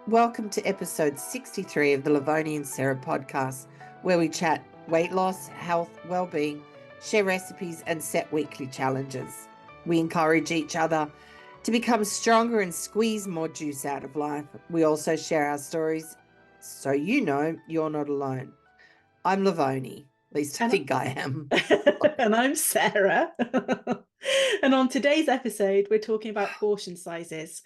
Welcome to episode 63 of the Lovoni and Sarah podcast, where we chat weight loss, health, wellbeing, share recipes, and set weekly challenges. We encourage each other to become stronger and squeeze more juice out of life. We also share our stories so you know you're not alone. I'm Lovoni, at least I think I am. And I'm Sarah. And on today's episode, we're talking about portion sizes.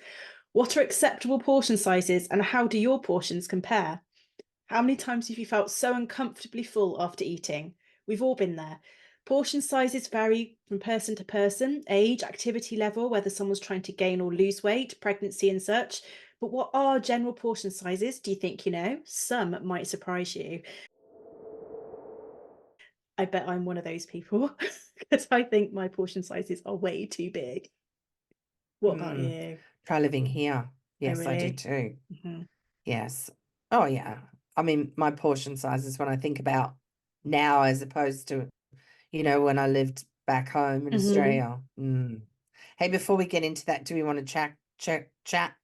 What are acceptable portion sizes and how do your portions compare? How many times have you felt so uncomfortably full after eating? We've all been there. Portion sizes vary from person to person, age, activity level, whether someone's trying to gain or lose weight, pregnancy and such. But what are general portion sizes? Do you think you know? Some might surprise you. I bet I'm one of those people because I think my portion sizes are way too big. What about you? Try living here. Yes, really? I do too. Mm-hmm. Yes. Oh, yeah. I mean, my portion sizes when I think about now as opposed to, when I lived back home in Australia. Hey, before we get into that, do we want to chat?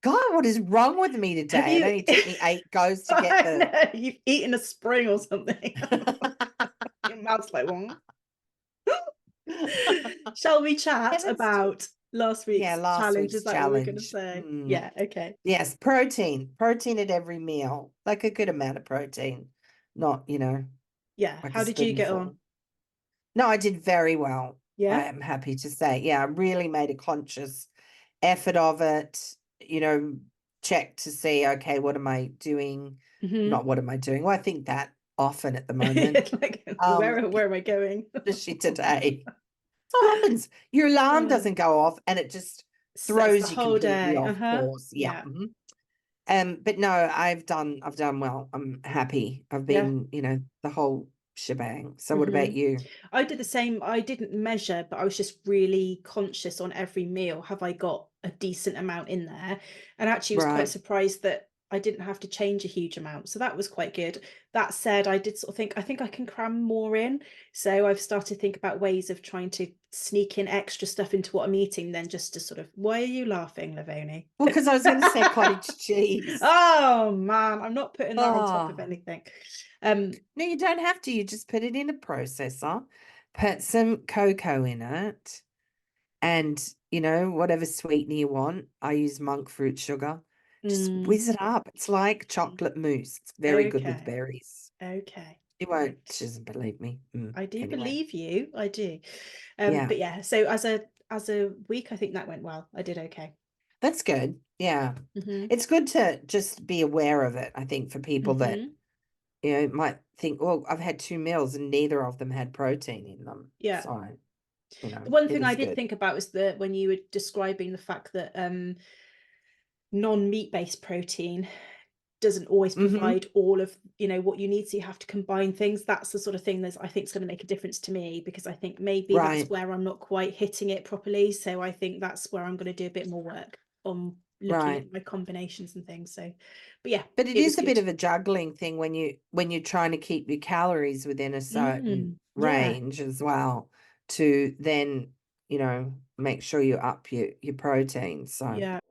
God, what is wrong with me today? It only took me 8 goes to get the... You've eaten a spring or something. Your mouth's like, what? Shall we chat about last week's challenge? Is that what we're going to say? Yeah, okay. Yes, protein at every meal, like a good amount of protein, not, Yeah, like how did you get on? No, I did very well. Yeah, I am happy to say. Yeah, I really made a conscious effort of it, check to see, okay, what am I doing? Not what am I doing? Well, I think that often at the moment. like, where am I going? Especially today. So what happens? Your alarm doesn't go off and it just throws you completely off course. Yeah. But no, I've done well. I'm happy. I've been, the whole shebang. So what about you? I did the same. I didn't measure, but I was just really conscious on every meal. Have I got a decent amount in there? And actually was quite surprised that I didn't have to change a huge amount. So that was quite good. That said, I did sort of think, I think I can cram more in. So I've started to think about ways of trying to sneak in extra stuff into what I'm eating, then just to sort of, why are you laughing, Lovoni? Well, because I was going to say cottage cheese. Oh man, I'm not putting that on top of anything. No, you don't have to. You just put it in a processor, put some cocoa in it, and whatever sweetener you want. I use monk fruit sugar. Just whiz it up. It's like chocolate mousse. It's very good with berries. Okay. You won't. She doesn't believe me. I do believe you. I do. Yeah. But yeah, so as a week, I think that went well. I did okay. That's good. Yeah. It's good to just be aware of it, I think, for people that, might think, well, I've had 2 meals and neither of them had protein in them. Yeah. So, The one thing I did think about was that when you were describing the fact that non-meat based protein doesn't always provide all of what you need, so you have to combine things. That's the sort of thing that I think is going to make a difference to me, because I think maybe that's where I'm not quite hitting it properly. So I think that's where I'm going to do a bit more work on looking at my combinations and things. So but yeah, but it is a bit of a juggling thing when you're trying to keep your calories within a certain range as well, to then make sure you up your protein. So yeah.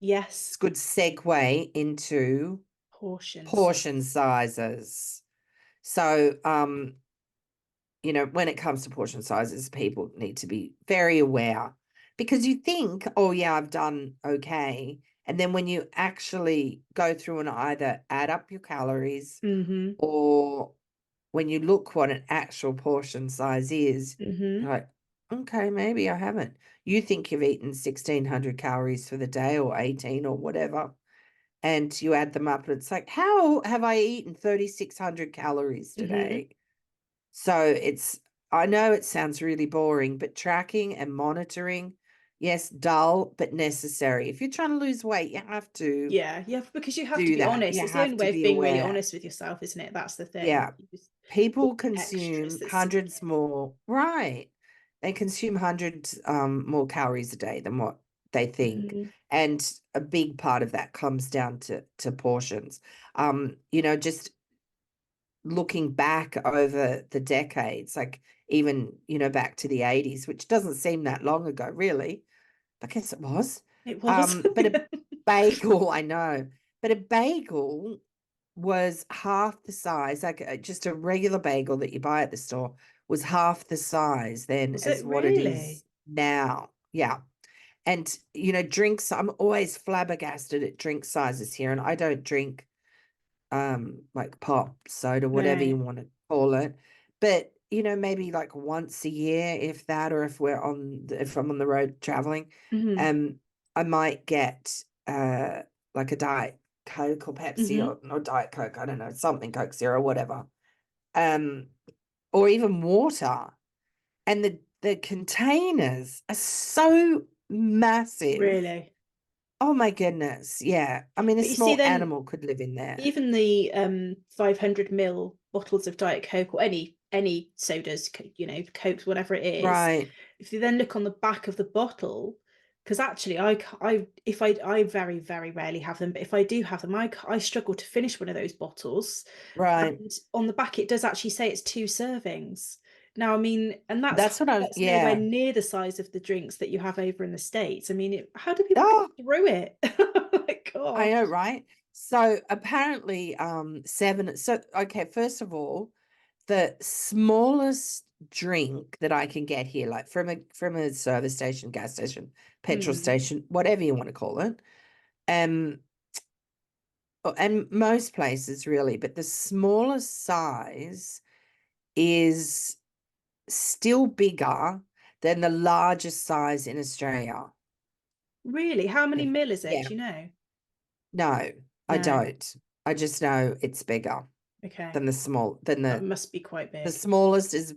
Yes. It's a good segue into portion sizes. So, when it comes to portion sizes, people need to be very aware, because you think, oh yeah, I've done okay. And then when you actually go through and either add up your calories or when you look what an actual portion size is, you're like, okay, maybe I haven't. You think you've eaten 1,600 calories for the day or 18 or whatever, and you add them up and it's like, how have I eaten 3,600 calories today? So I know it sounds really boring, but tracking and monitoring, yes, dull, but necessary. If you're trying to lose weight, you have to. Yeah, because you have to be honest. It's the only way of being really honest with yourself, isn't it? That's the thing. Yeah. People consume hundreds more. Right. They consume hundreds more calories a day than what they think. And a big part of that comes down to portions. Just looking back over the decades, like even, back to the 80s, which doesn't seem that long ago, really. I guess it was. It was. But bagel, I know, but a bagel was half the size, like just a regular bagel that you buy at the store was half the size then Was as it what it is really? now. Yeah. And, drinks, I'm always flabbergasted at drink sizes here. And I don't drink like pop, soda, whatever you No. want to call it. But, maybe like once a year, if that, or if I'm on the road traveling, Hmm. I might get like a Diet Coke or Pepsi Hmm. or Diet Coke, I don't know, something Coke Zero, whatever. Um, or even water. And the containers are so massive. Really? Oh my goodness. Yeah. I mean, a But you see, small then animal could live in there. even the 500 ml bottles of Diet Coke or any sodas, Cokes, whatever it is, Right. if you then look on the back of the bottle, because actually I very, very rarely have them, but if I do have them, I struggle to finish one of those bottles. Right. And on the back it does actually say it's 2 servings. Now, I mean, and That's what I was, that's nowhere yeah. near the size of the drinks that you have over in the States. I mean, how do people get Oh, through it? My I God. know, right? So apparently, okay, first of all, the smallest drink that I can get here, like from a service station, gas station, petrol Hmm. station, whatever you want to call it, um, and most places really, but the smallest size is still bigger than the largest size in Australia. Really? How many The- mil is it? Yeah, Do you know? no, I No. don't. I just know it's bigger Okay. than the small than That the must be quite the big. smallest is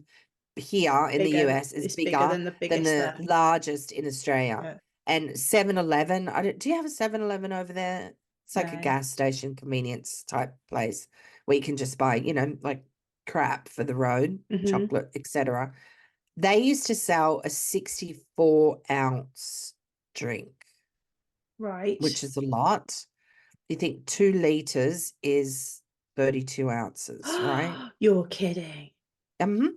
here in the Bigger. US is It's bigger bigger than the than biggest the there. largest in Australia. Yeah. And 7-Eleven, do you have a 7-Eleven over there? It's like a No. gas station convenience type place where you can just buy, like crap for the road, Hmm. chocolate, etc. They used to sell a 64-ounce drink, Right. which is a lot. You think 2 liters is 32 ounces, right? You're kidding. Mm-hmm.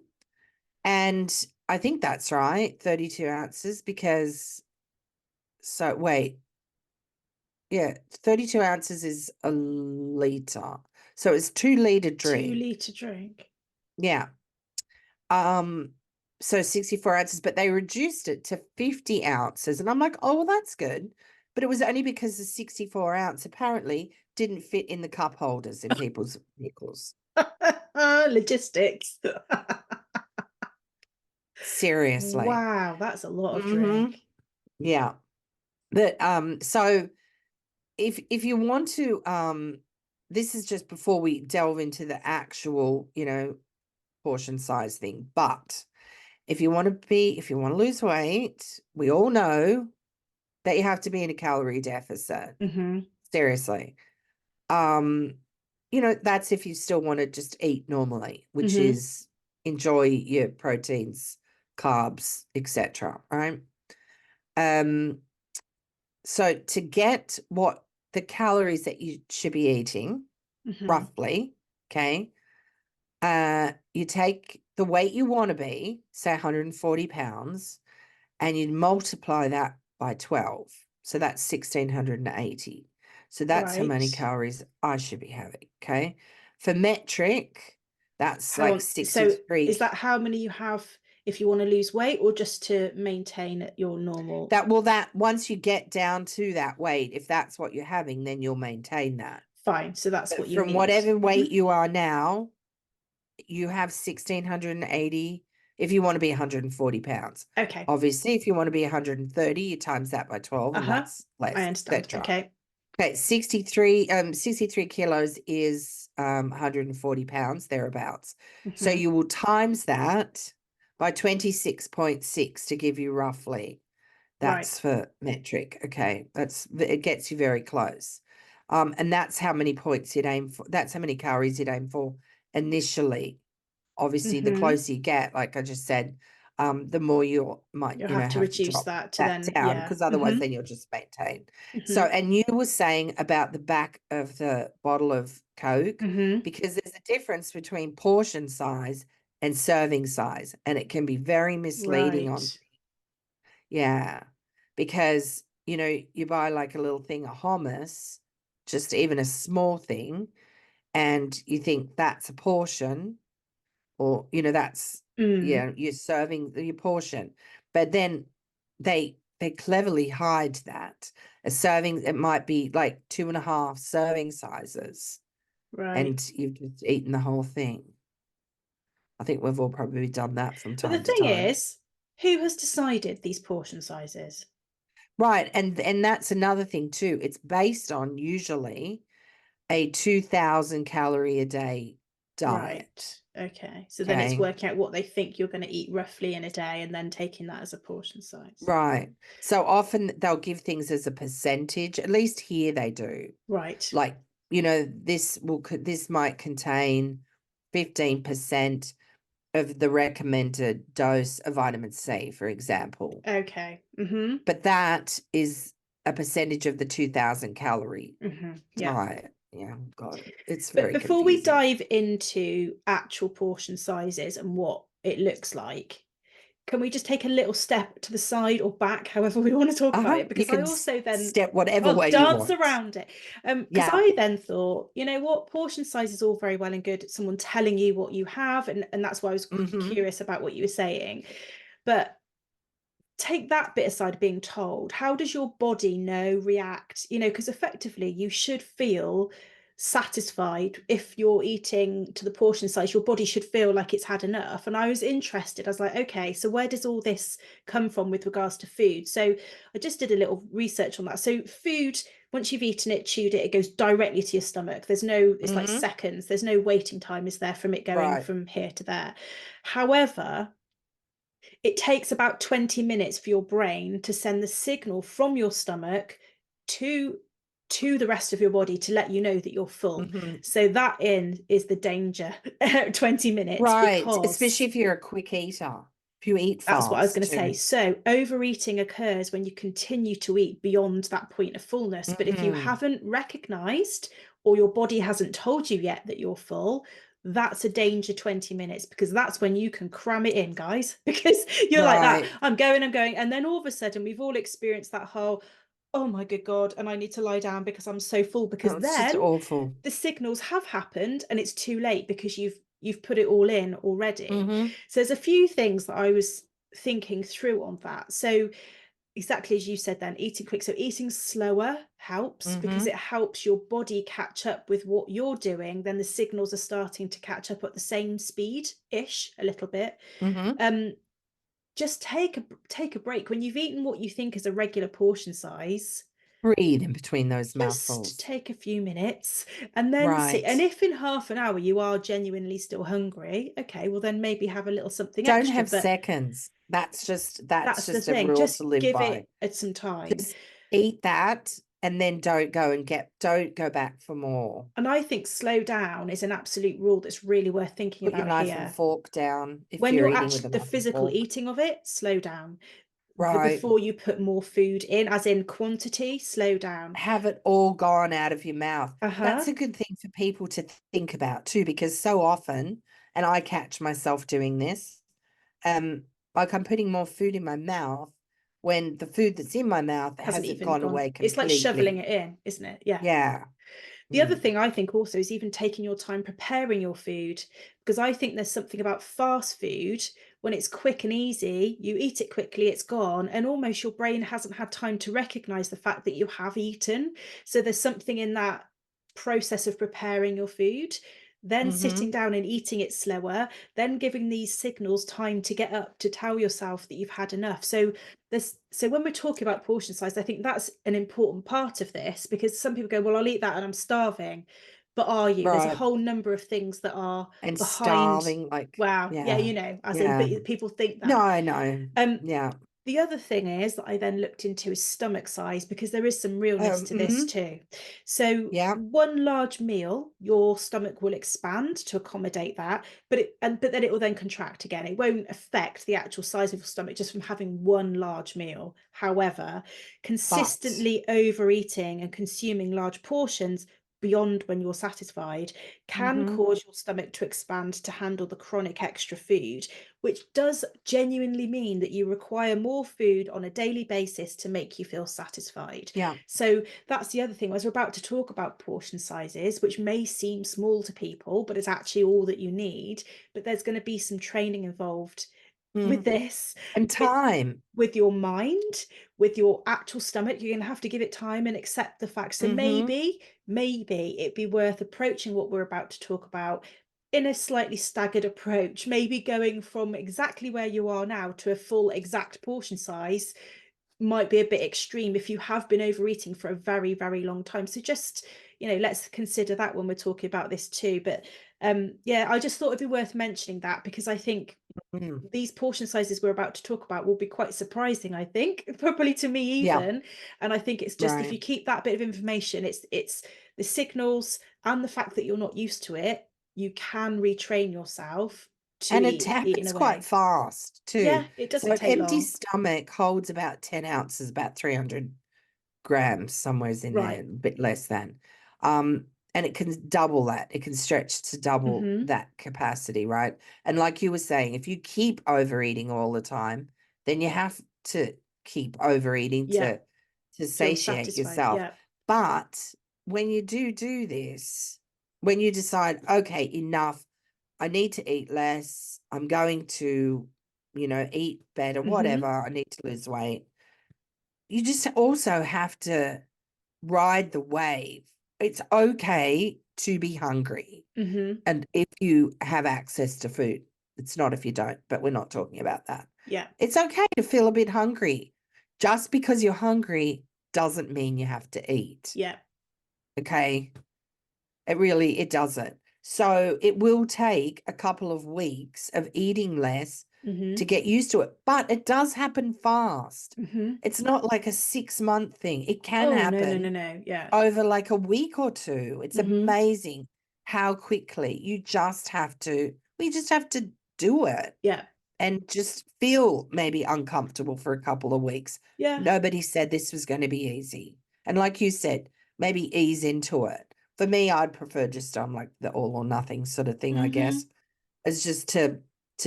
And I think that's right, 32 ounces, because wait, yeah, 32 ounces is a liter. So it's 2 liter Two drink. litre drink. Yeah. Um, so 64 ounces, but they reduced it to 50 ounces. And I'm like, oh, well, that's good. But it was only because the 64 ounce apparently didn't fit in the cup holders in people's vehicles. Logistics. Seriously. Wow, that's a lot of Mm-hmm. drink. Yeah. But so if you want to this is just before we delve into the actual, portion size thing. But if you want to lose weight, we all know that you have to be in a calorie deficit. Hmm. Seriously. Um, that's if you still want to just eat normally, which Hmm. is enjoy your proteins, carbs, etc. Right? Um, so to get what the calories that you should be eating, Hmm. roughly, okay, you take the weight you want to be, say 140 pounds, and you multiply that by 12. So that's 1680. So that's how many Right. calories I should be having. Okay. For metric, that's Hang like on. So 63. is that how many you have if you want to lose weight or just to maintain your normal? That once you get down to that weight, if that's what you're having, then you'll maintain that. Fine. So that's But what you from need. whatever Hmm. weight you are now, you have 1680 if you want to be 140 pounds. Okay. Obviously, if you want to be 130, you times that by 12, and Uh-huh. that's I less, understand. etc. Okay. Okay, 63 kilos is 140 pounds, thereabouts. So Hmm. you will times that by 26.6 to give you roughly. Right. That's for metric. Okay, it gets you very close. And that's how many points you'd aim for. That's how many calories you'd aim for initially. Obviously, the Hmm. closer you get, like I just said, the more you might, You'll have to have to reduce drop that to that then, down, yeah. because otherwise Hmm. then you'll just maintain. So, Hmm. and you were saying about the back of the bottle of Coke, Hmm. because there's a difference between portion size and serving size, and it can be very misleading on, Right. yeah, because, you know, you buy like a little thing of hummus, just even a small thing, and you think that's a portion, or, you know, that's, Mm, yeah, you're serving your portion. But then they cleverly hide that. A serving, it might be like 2.5 serving sizes, right. and you've just eaten the whole thing. I think we've all probably done that from But the time to thing time. is, who has decided these portion sizes? Right. And that's another thing too. It's based on usually a 2,000 calorie a day diet. Right. Okay. So then it's Okay. working out what they think you're going to eat roughly in a day and then taking that as a portion size. Right. So often they'll give things as a percentage, at least here they do. Right. Like, you know, this might contain 15% of the recommended dose of vitamin C, for example. Okay. Mm-hmm. But that is a percentage of the 2,000 calorie Mm-hmm. Yeah. diet. Yeah, God, it's But very before we confusing. dive into actual portion sizes and what it looks like, can we just take a little step to the side or back, however we want to talk about it? You Because I can also then step whatever I'll way you dance want. around it. Because Yeah. I then thought, you know what, portion size is all very well and good. Someone telling you what you have, and that's why I was Mm-hmm. curious about what you were saying. But take that bit aside, being told, how does your body know, react, you know, because effectively you should feel satisfied if you're eating to the portion size. Your body should feel like it's had enough. And I was interested, I was like, okay, so where does all this come from with regards to food? So I just did a little research on that. So food, once you've eaten it, chewed it, it goes directly to your stomach. There's no, it's like Mm-hmm. seconds, there's no waiting time, is there, from it going Right. from here to there. However, it takes about 20 minutes for your brain to send the signal from your stomach to the rest of your body to let you know that you're full. Mm-hmm. So that is the danger. 20 minutes, Right. because Especially if you're a quick eater. If you eat that's what I was fast going to say. too. So overeating occurs when you continue to eat beyond that point of fullness. But if you Mm-hmm. haven't recognized, or your body hasn't told you yet that you're full, that's a danger 20 minutes, because that's when you can cram it in, guys, because you're like that. Right. I'm going, I'm going. And then all of a sudden, we've all experienced that whole, oh my good God, and I need to lie down because I'm so full, Oh, because it's just then awful. the signals have happened and it's too late because you've put it all in already. Mm-hmm. So there's a few things that I was thinking through on that. So exactly as you said, then eating quick, so eating slower helps, because Mm-hmm. it helps your body catch up with what you're doing. Then the signals are starting to catch up at the same speed ish, a little bit. Mm-hmm. um just take a break when you've eaten what you think is a regular portion size. Breathe in between those Just mouthfuls. take a few minutes and then see. And Right. if in half an hour you are genuinely still hungry, okay, well then maybe have a little something Don't extra. have But seconds. That's that's the just a thing. rule to Just live give by. it some time. Just eat that and then don't go back for more. And I think slow down is an absolute rule that's really worth thinking Put your about knife and here. fork down if When you're you're eating with actually a the knife and physical fork. eating of it, slow down. Right. Before you put more food in, as in quantity, slow down. Have it all gone out of your mouth. That's Uh-huh. a good thing for people to think about too, because so often, and I catch myself doing this, um, like I'm putting more food in my mouth when the food that's in my mouth Hasn't hasn't even gone gone. away It's like shoveling completely. it in, isn't it? Yeah. Yeah. The other Mm. thing I think also is even taking your time preparing your food, because I think there's something about fast food. When it's quick and easy, you eat it quickly, it's gone, and almost your brain hasn't had time to recognize the fact that you have eaten. So there's something in that process of preparing your food, then sitting Mm-hmm. down and eating it slower, then giving these signals time to get up to tell yourself that you've had enough. So when we're talking about portion size, I think that's an important part of this, because some people go, well, I'll eat that and I'm starving. But are you? There's a Right. whole number of things that are And behind. starving, like, Wow, yeah, yeah. you know, as in, Yeah. but people think No, that. I know. um Yeah. the other thing is that I then looked into is stomach size, because there is some realness to this Mm-hmm. too. So Yeah. one large meal, your stomach will expand to accommodate that, but then it will then contract again. It won't affect the actual size of your stomach just from having one large meal. However, But consistently overeating and consuming large portions beyond when you're satisfied can Mm-hmm. cause your stomach to expand to handle the chronic extra food, which does genuinely mean that you require more food on a daily basis to make you feel satisfied. Yeah. So that's the other thing. As we're about to talk about portion sizes, which may seem small to people, but it's actually all that you need. But there's going to be some training involved with Mm. this, And time. with your mind, with your actual stomach. You're going to have to give it time and accept the fact. So Mm-hmm. maybe it'd be worth approaching what we're about to talk about in a slightly staggered approach, maybe going from exactly where you are now to a full exact portion size might be a bit extreme if you have been overeating for a very, very long time. So just, let's consider that when we're talking about this too. But yeah, I just thought it'd be worth mentioning that, because I think Mm. these portion sizes we're about to talk about will be quite surprising, I think, probably to me Yeah. even. And I think it's just, if Right. you keep that bit of information, it's the signals and the fact that you're not used to it, you can retrain yourself to And it eat in a happens quite way. fast Yeah, too. it So doesn't an take empty long. stomach holds about 10 ounces, about 300 grams, somewhere's in there, Right. a bit less than. Um, and it can double that. It can stretch to double Mm-hmm. that capacity, right? And like you were saying, if you keep overeating all the time, then you have to keep overeating Yeah. to Feel satiate satisfied. yourself. Yeah. But when you do this, when you decide, okay, enough, I need to eat less, I'm going to, eat better, Mm-hmm. whatever, I need to lose weight. You just also have to ride the wave. It's okay to be hungry. Mm-hmm. And if you have access to food, it's not if you don't, but we're not talking about that. Yeah. It's okay to feel a bit hungry. Just because you're hungry doesn't mean you have to eat. Yeah. Okay. It doesn't. So it will take a couple of weeks of eating less Mm-hmm. to get used to it, but it does happen fast. Mm-hmm. It's not like a 6-month thing. It can Oh, no, no, no, happen no. Yeah. over like a week or two. It's Mm-hmm. amazing how quickly we just have to do it Yeah. and just feel maybe uncomfortable for a couple of weeks. Yeah. Nobody said this was going to be easy. And like you said, maybe ease into it. For me, I'd prefer just like the all or nothing sort of thing, I Mm-hmm. guess, is just to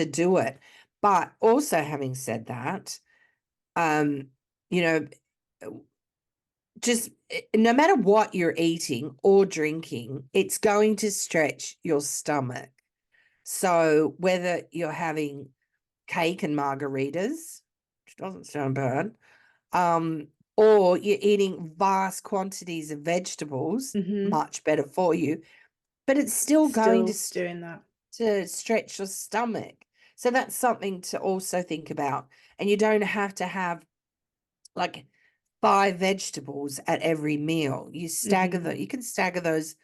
do it. But also having said that, um, you know, just no matter what you're eating or drinking, it's going to stretch your stomach. So whether you're having cake and margaritas, which doesn't sound bad, or you're eating vast quantities of vegetables, Mm-hmm. much better for you, but it's still going Still doing that. to stretch your stomach. So that's something to also think about. And you don't have to have like 5 vegetables at every meal. Mm-hmm. You can stagger those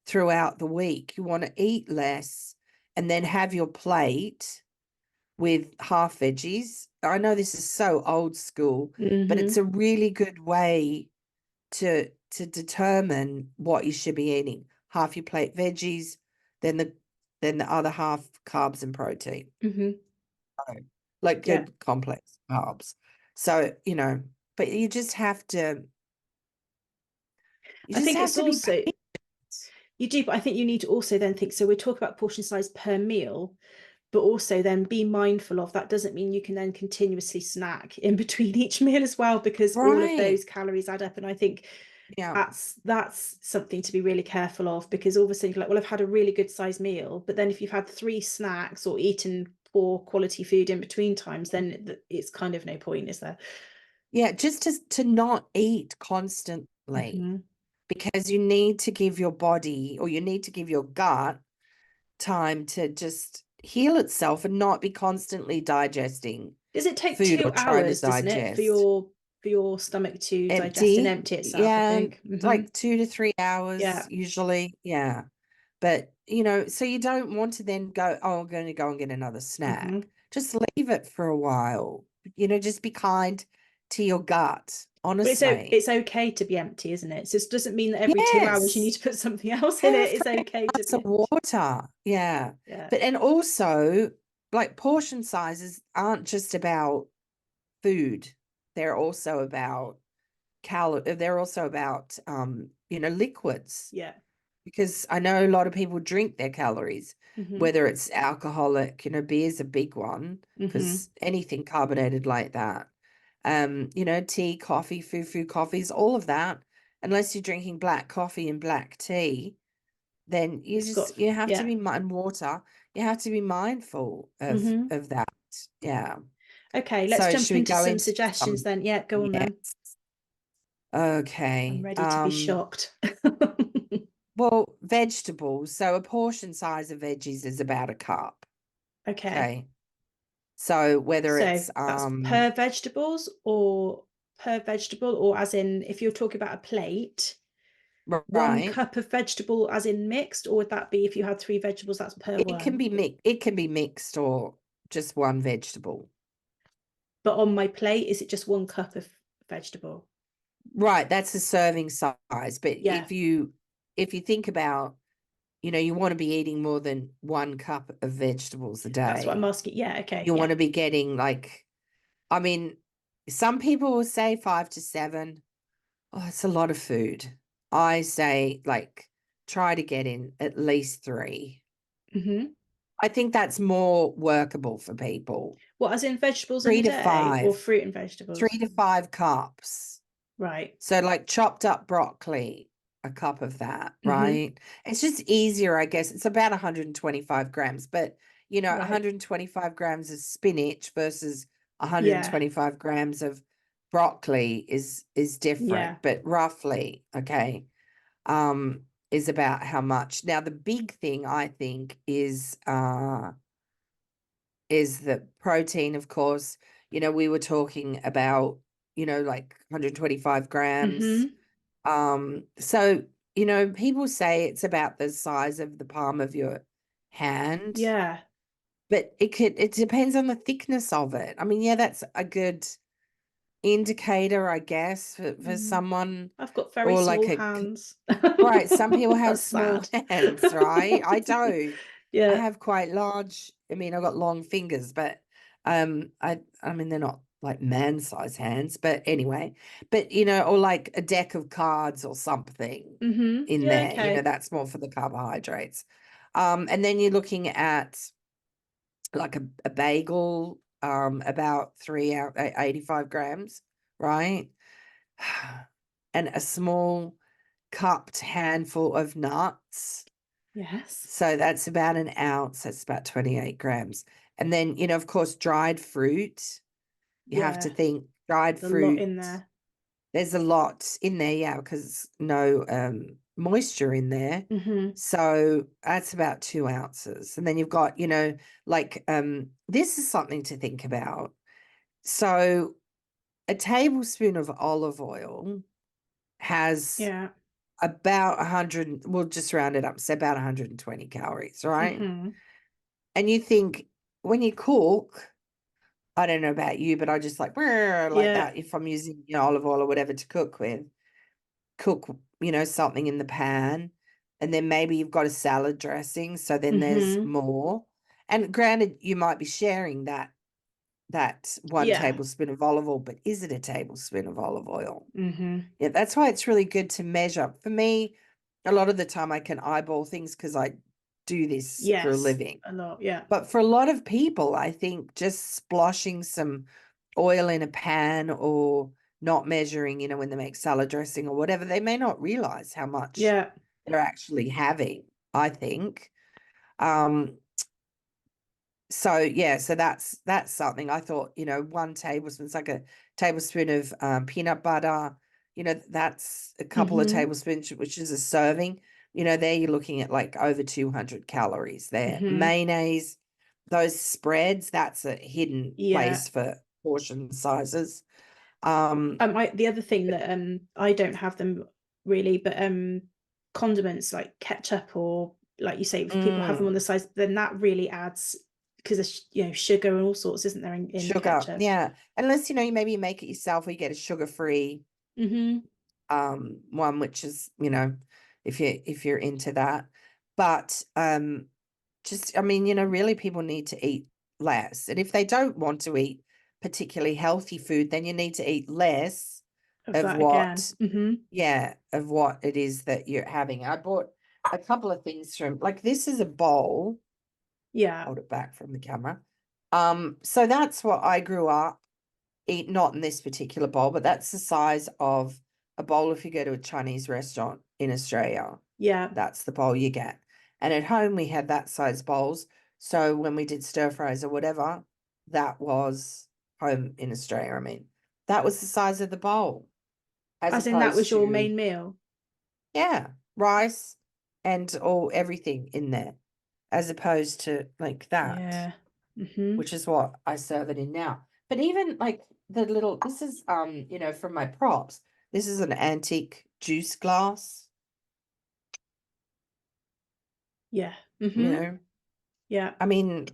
throughout the week. You want to eat less and then have your plate with half veggies. I know this is so old school, but Mm-hmm. it's a really good way to determine what you should be eating. Half your plate veggies, then the other half carbs and protein. Mm-hmm. So, like Yeah. good complex carbs. So, but you I just think have it's to be also, patient. you do, but I think you need to also then think, so we talk about portion size per meal, but also then be mindful of that doesn't mean you can then continuously snack in between each meal as well, because all of Right. those calories add up. And I think Yeah. that's something to be really careful of, because all of a sudden you're like, well, I've had a really good sized meal, but then if you've had 3 snacks or eaten poor quality food in between times, then it's kind of no point, is there? Yeah, just to not eat constantly, Mm-hmm. because you need to give your body or you need to give your gut time to just heal itself and not be constantly digesting Does it take food or two trying to hours, doesn't it, for digest. your stomach to digest and Empty, empty itself, I yeah, think? Mm-hmm. like 2 to 3 Yeah. hours usually, yeah. But, so you don't want to then go, "Oh, I'm gonna go and get another Mm-hmm. snack." Just leave it for a while. Just be kind to your gut, But honestly. it's okay to be empty, isn't it? So it doesn't mean that every 2 hours you need Yes. to put something else in Have a it. It's fresh okay to glass be of empty. water. Yeah. Yeah. But and also, like, portion sizes aren't just about food. They're also about they're also about liquids. Yeah. because I know a lot of people drink their calories, Mm-hmm. whether it's alcoholic, beer's a big one Mm-hmm. because anything carbonated like that. Tea, coffee, fufu coffees, all of that. Unless you're drinking black coffee and black tea, then It's got, you have to yeah. be water. You have to be mindful Mm-hmm. of that. Yeah. Okay, let's So jump should we into go some into suggestions some? then. Yeah, go on Yes. then. I'm Okay. ready to be shocked. Well, vegetables. So a portion size of veggies is about a cup. Okay. Okay. So whether So it's that's per vegetables or per vegetable, or as in if you're talking about a plate, one right, cup of vegetable as in mixed, or would that be if you had three vegetables, that's per one? it can be mixed or just one vegetable. But on my plate, is it just one cup of vegetable? Right, that's the serving size. But Yeah, if you think about, you want to be eating more than one cup of vegetables a that's what I'm day. asking. Yeah, okay, You yeah. want to be getting like, I mean, some people will say 5 to 7. Oh, it's a lot of food. I say like try to get in at least 3. Mm-hmm. I think that's more workable for people. What, as in vegetables in Three a to day or five, fruit and three vegetables? to five cups. Right. So like chopped up broccoli, a cup of that, Mm-hmm. right? It's just easier, I guess. It's about 125 grams, but Right. 125 grams of spinach versus Yeah. 125 grams of broccoli is different, Yeah. but roughly, okay, is about how much. Now the big thing I think is the protein, of course. We were talking about, like 125 grams. Mm-hmm. So, people say it's about the size of the palm of your hand, Yeah. but it depends on the thickness of it. I mean, yeah, that's a good indicator, I guess, for Mm. someone, I've got very or like small hands. right. Some people have That's small sad. hands, right? I don't. I Yeah. have quite large, I mean, I've got long fingers, but I mean they're not like man-sized hands, but anyway. But or like a deck of cards or something Mm-hmm. in Yeah, there, okay. that's more for the carbohydrates. And then you're looking at like a bagel, about 85 grams, right? And a small cupped handful of nuts. Yes. So that's about an ounce. That's about 28 grams. And then, of course, dried fruit. You have to Yeah. think dried There's a lot fruit. in there. There's a lot in there, yeah, because no moisture in there. Mm-hmm. So that's about 2 ounces. And then you've got, like this is something to think about. So a tablespoon of olive oil has Yeah. about 100, we'll just round it up, so about 120 calories, right? Mm-hmm. And you think when you cook, I don't know about you, but I just like like Yeah. that if I'm using, olive oil or whatever to cook with. Cook, something in the pan, and then maybe you've got a salad dressing, so then there's Mm-hmm. more. And granted, you might be sharing that one Yeah. tablespoon of olive oil, but is it a tablespoon of olive oil? Mm-hmm. Yeah, that's why it's really good to measure. For me, a lot of the time I can eyeball things because I do this for a Yes. living. A lot. Yeah. But for a lot of people, I think just splashing some oil in a pan or not measuring, when they make salad dressing or whatever, they may not realize how much Yeah. they're actually having, I think. Um, so yeah, so that's something I thought, 1 tablespoon, it's like a tablespoon of peanut butter, that's a couple of Mm-hmm. tablespoons, which is a serving. There you're looking at like over 200 calories there. Mm-hmm. Mayonnaise, those spreads, that's a hidden Yeah. place for portion sizes. The other thing that I don't have them really, but condiments like ketchup, or like you say, if people have them on mm, the sides, then that really adds, because there's sugar and all sorts, isn't there, in the sugar, ketchup? yeah. Unless, maybe you make it yourself or you get a sugar-free Mm-hmm. one, which is, if you're into that. But just, I mean, really people need to eat less. And if they don't want to eat particularly healthy food, then you need to eat less Of of that again. what, Mm-hmm. yeah, of what it is that you're having. I bought a couple of things from, like, this is a bowl. Yeah. Hold it back from the camera. So that's what I grew up eat, not in this particular bowl, but that's the size of a bowl if you go to a Chinese restaurant in Australia. Yeah. That's the bowl you get. And at home we had that size bowls. So when we did stir fries or whatever, that was home in Australia. I mean, that was the size of the bowl, as As in that was opposed your to, main meal. yeah, rice and all everything in there, as opposed to like that, Yeah. Mm-hmm. which is what I serve it in now. But even like the little, this is from my props. This is an antique juice glass, Yeah. you Mm-hmm. know. Yeah. I mean,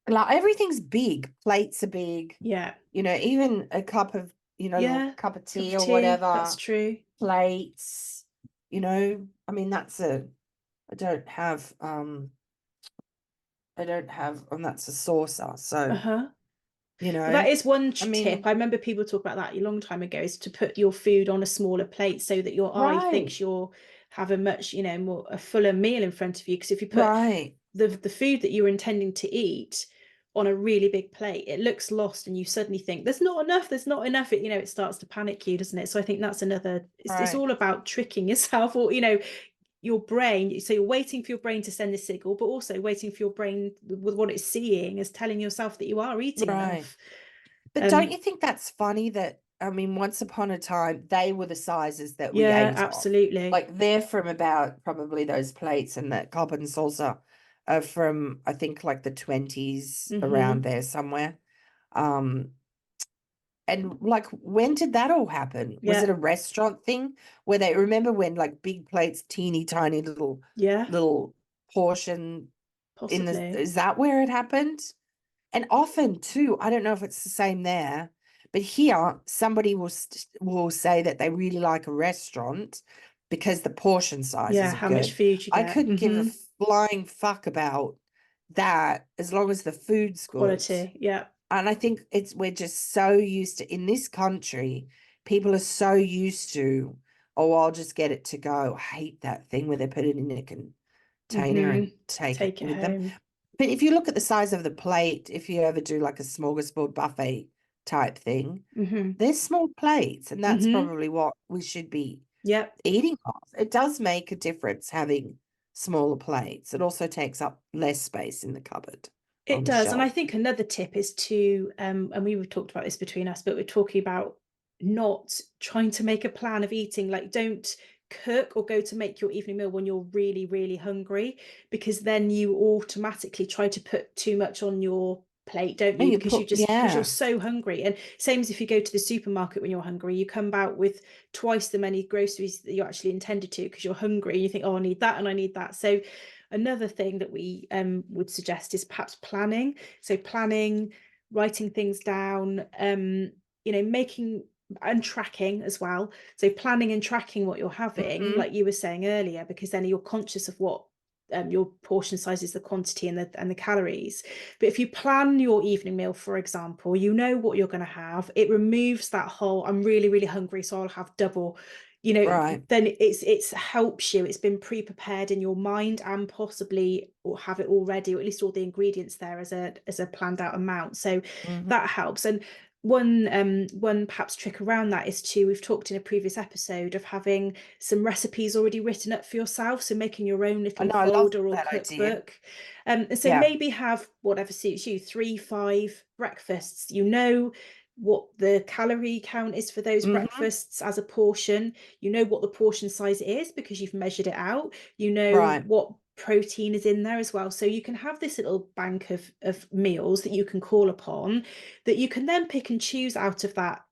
like everything's big. Plates are big, Yeah. even a cup of, little Yeah. cup of Cup tea of or tea. That's whatever, true. plates, I mean, I don't have and that's a saucer. So, Uh-huh. you Well, that know, is one I tip. mean, I remember people talk about that a long time ago, is to put your food on a smaller plate so that your eye right, thinks you're have a much, more a fuller meal in front of you. Because if you put right, the food that you're intending to eat on a really big plate, it looks lost and you suddenly think there's not enough. It starts to panic you, doesn't it? So I think that's another, it's right, all about tricking yourself, or your brain. So you're waiting for your brain to send a signal, but also waiting for your brain with what it's seeing is telling yourself that you are eating right. enough. But don't you think that's funny that, I mean, once upon a time, they were the sizes that we Yeah, ate off. absolutely. Like they're from about probably those plates and that cup and saucer are from, I think, like the 20s around Mm-hmm. there somewhere. Um, and like, when did that all happen? Was it Yeah, a restaurant thing where they remember when like big plates, teeny tiny yeah, little portion possibly. is that where it happened? And often too, I don't know if it's the same there, but here somebody will say that they really like a restaurant because the portion Yeah, sizes are how much good. food you I get. couldn't give a Mm-hmm. flying fuck about that as long as the food's good. Quality. Yeah. And I think we're just so used to, in this country, people are so used to, oh, I'll just get it to go. I hate that thing where they put it in a container Mm-hmm. and take it Take it with them. home. But if you look at the size of the plate, if you ever do like a smorgasbord buffet type thing, Mm-hmm. they're small plates, and that's Mm-hmm. probably what we should be Yep. eating off. It does make a difference having smaller plates. It also takes up less space in the cupboard It on the does. And I shelf. think another tip is to, and we've talked about this between us, but we're talking about not trying to make a plan of eating. Like, don't cook or go to make your evening meal when you're really, really hungry, because then you automatically try to put too much on your plate, don't And you? you Because because you're yeah, so hungry. And same as if you go to the supermarket when you're hungry, you come out with twice the many groceries that you actually intended to because you're hungry. You think, oh, I need that and I need that. So another thing that we would suggest is perhaps planning. So planning, writing things down, making and tracking as well. So planning and tracking what you're having, hmm like you were saying earlier, because then you're conscious of what your portion size is, the quantity and the calories. But if you plan your evening meal, for example, you know what you're going to have. It removes that whole I'm really, really hungry, so I'll have double. right. Then it's helps you. It's been pre-prepared in your mind and possibly or have it already, or at least all the ingredients there as a planned out amount. So hmm that helps. And one perhaps trick around that is to, we've talked in a previous episode of having some recipes already written up for yourself, so making your own I little know, I love folder or that idea. cookbook. And so Yeah. maybe have whatever suits you, 3-5 breakfasts. You know what the calorie count is for those hmm breakfasts as a portion. You know what the portion size is because you've measured it out. You know Right. what protein is in there as well. So you can have this little bank of meals that you can call upon, that you can then pick and choose out of that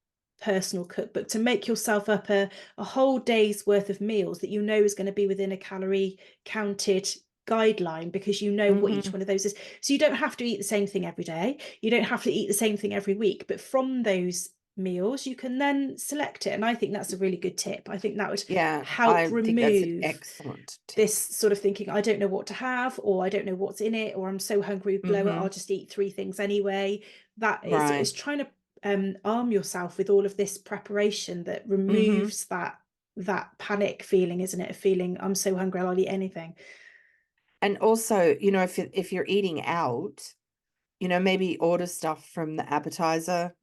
personal cookbook to make yourself up a whole day's worth of meals that you know is going to be within a calorie counted guideline, because you know what each hmm one of those is. So you don't have to eat the same thing every day. You don't have to eat the same thing every week, but from those meals you can then select it. And I think that's a really good tip. I think that would Yeah, help I think that's an remove excellent tip. this sort of thinking, I don't know what to have, or I don't know what's in it, or I'm so hungry with bloat, I'll hmm just eat 3 things anyway. That is Right. trying to arm yourself with all of this preparation that hmm removes that that panic feeling, isn't it? A feeling, I'm so hungry, I'll eat anything. And also, you know, if you're eating out, you know, maybe order stuff from the appetizer,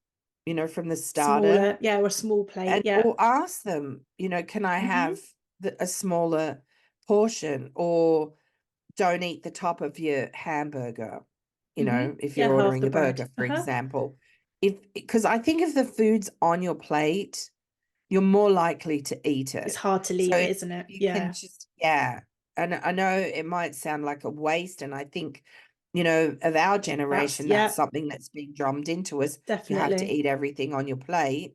you know, from the starter, Smaller, yeah, or a small plate, and yeah. or ask them, you know, can I have a smaller portion, or don't eat the top of your hamburger, you know, if Yeah, you're half ordering the a bread. burger, for example. Because I think if the food's on your plate, you're more likely to eat It's it. hard to So leave it, if isn't it? you can Yeah. just, yeah. And I know it might sound like a waste. And I think, you know, of our generation, that's Yeah, something that's being drummed into us. You have to definitely. eat everything on your plate.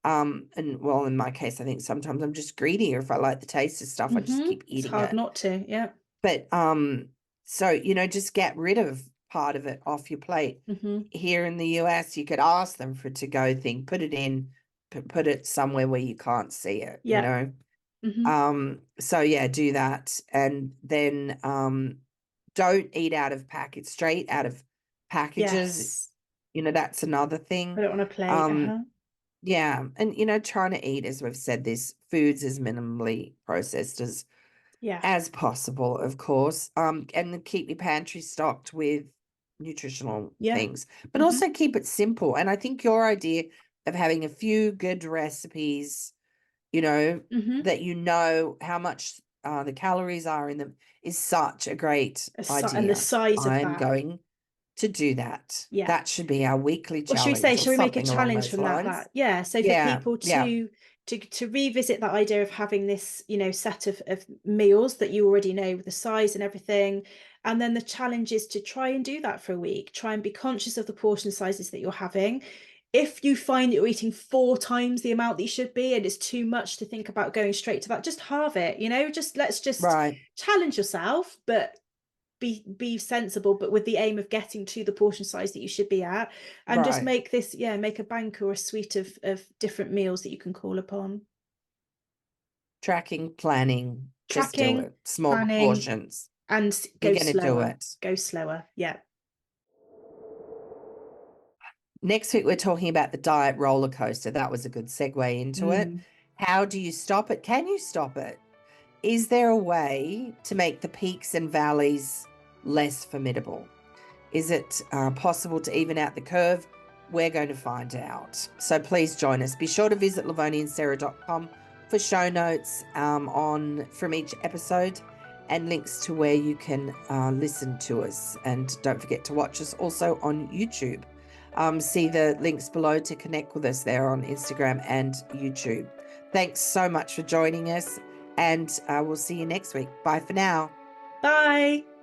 And well, in my case, I think sometimes I'm just greedy, or if I like the taste of stuff, I just keep It's eating hard it. not to, yeah. But so, you know, just get rid of part of it off your plate. Here in the US, you could ask them for a to-go thing, put it in, put it somewhere where you can't see it, you Yeah. know. So yeah, do that. And then don't eat out of packets, straight out of packages. Yes. You know, that's another Put thing. it on a plate. Um, yeah, and you know, trying to eat, as we've said, this foods as minimally processed Yeah. as possible, of course. And then keep your pantry stocked with nutritional Yeah. things, but also keep it simple. And I think your idea of having a few good recipes, you know, that you know how much the calories are in them, is such a great And the idea. size of I'm that. going to do that. Yeah. That should be our weekly What should we say? challenge, or Shall we make a something along challenge those from that? lines. Yeah. So for Yeah, people yeah, to revisit that idea of having this, set of meals that you already know with the size and everything. And then the challenge is to try and do that for a week. Try and be conscious of the portion sizes that you're having. If you find that you're eating 4 times the amount that you should be and it's too much to think about going straight to that, just halve it, let's just right, challenge yourself, but be sensible, but with the aim of getting to the portion size that you should be at, and just right. make this, make a bank or a suite of different meals that you can call upon. Tracking, planning, just do Tracking, it. Smaller planning, portions. and You're go going to do slower. it. Go slower. Yeah. Next week, we're talking about the diet roller coaster. That was a good segue into it. How do you stop it? Can you stop it? Is there a way to make the peaks and valleys less formidable? Is it possible to even out the curve? We're going to find out. So please join us. Be sure to visit lovoniandsarah.com for show notes from each episode, and links to where you can listen to us. And don't forget to watch us also on YouTube. See the links below to connect with us there on Instagram and YouTube. Thanks so much for joining us, and we'll see you next week. Bye for now. Bye.